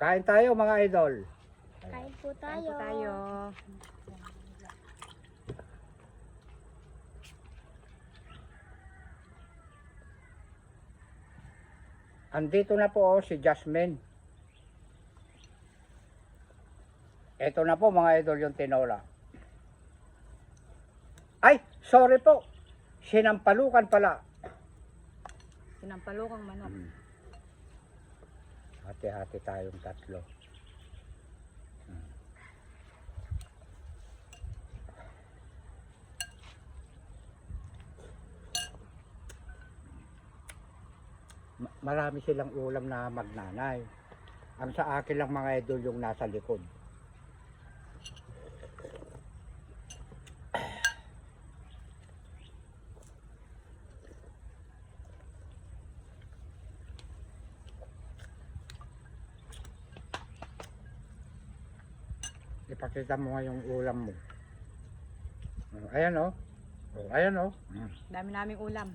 Kain tayo mga idol. Kain po Kain tayo. po tayo. Andito na po si Jasmine. Ito na po mga idol yung tinola. Ay, sorry po. Sinampalukan pala. Sinampalukang manok. Hati-hati tayong tatlo. Marami silang ulam na magnanay. Ang sa akin lang mga idol yung nasa likod. Ipakita mo nga yung ulam mo. Ayan o. Ayan o. Dami naming ulam.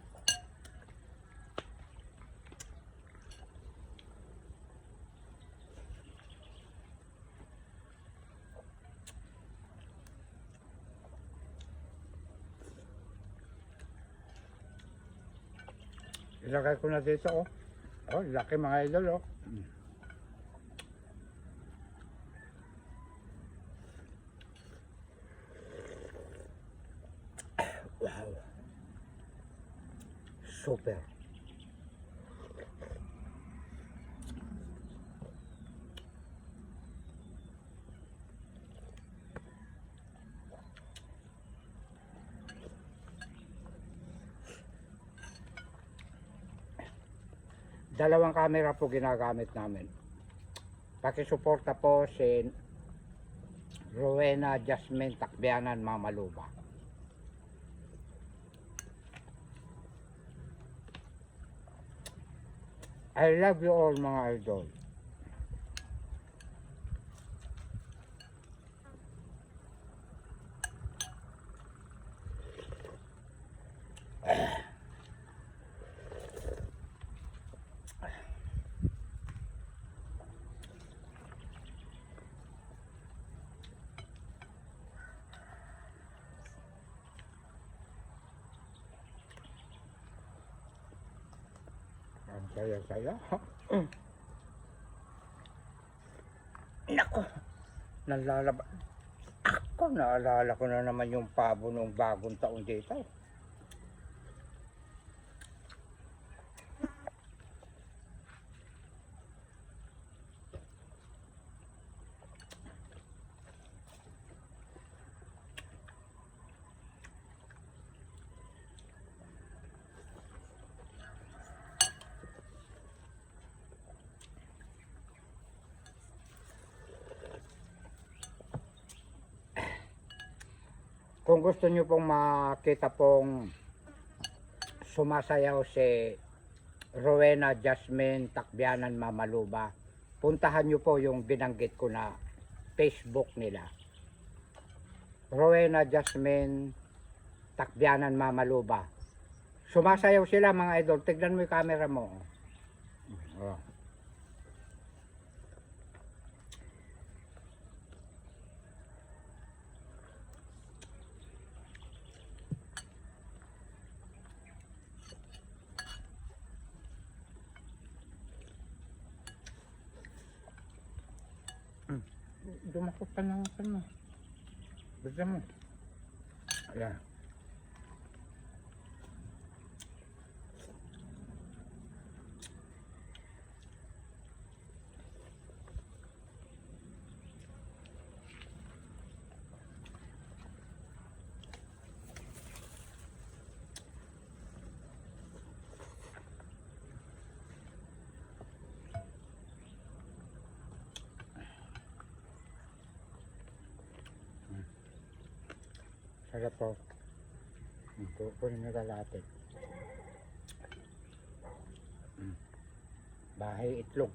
Ilagay ko na dito oh. Oh, laki mga idol oh. Wow. Super. Dalawang camera po ginagamit namin. Pakisuporta po si Rowena Jasmine Takbianan Mamaluba. I love you all mga idol. Ang saya-saya. Nako, nalalaba. Ako, naalala ko na naman yung pabo nung bagong taon dito. Kung gusto nyo pong makita pong sumasayaw si Rowena Jasmine Takbianan Mamaluba, puntahan nyo po yung binanggit ko na Facebook nila. Rowena Jasmine Takbianan Mamaluba. Sumasayaw sila mga idol. Tignan mo yung camera mo. Oh. Dumakot pa na ako mo. Basta mo. Ayan. Sarap po. Kukunin na kalate. Bahay itlog.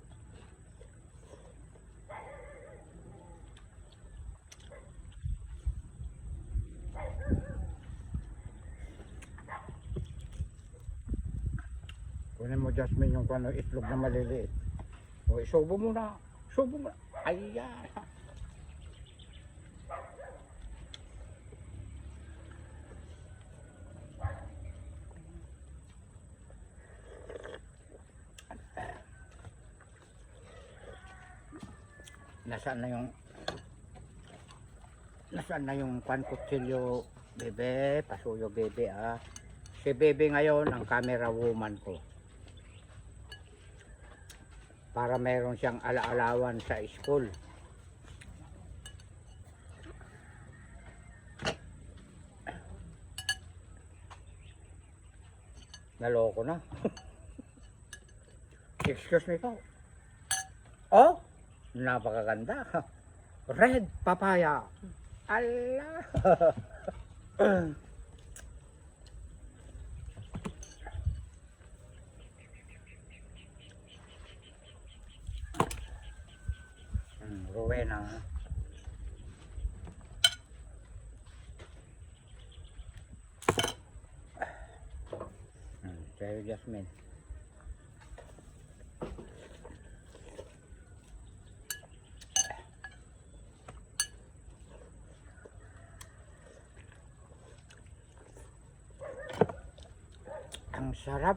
Kunin mo Jasmine yung itlog na maliliit. O isubo mo na. Subo mo. Ayan. Nasaan na yung kwan kutsilyo, bebe, pasuyo bebe ah. Si bebe ngayon ang camera woman ko. Para meron siyang alaalawan sa school. Naloko na. Excuse me po. Oh, napakaganda. Red papaya. Allah. Rowena. Cherry jasmine. Ang sarap.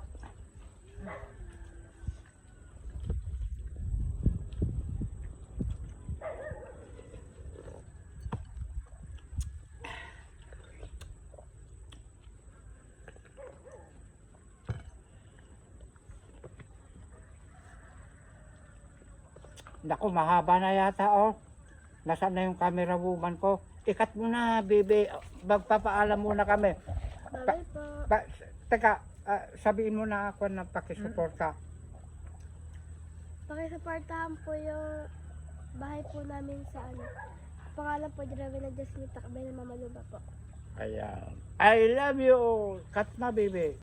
Naku, mahaba na yata oh. Nasaan na yung camera woman ko? Ikat mo na, bebe. Magpapaalam muna kami. Bye po. Teka, sabihin mo na ako na pakisuporta. Pakisuportahan po yung bahay po namin sa ano. Pangalan po, Rowena Jasmine Takbyan ng Mamaluba po. Ayan. I love you. Cut na, bebe.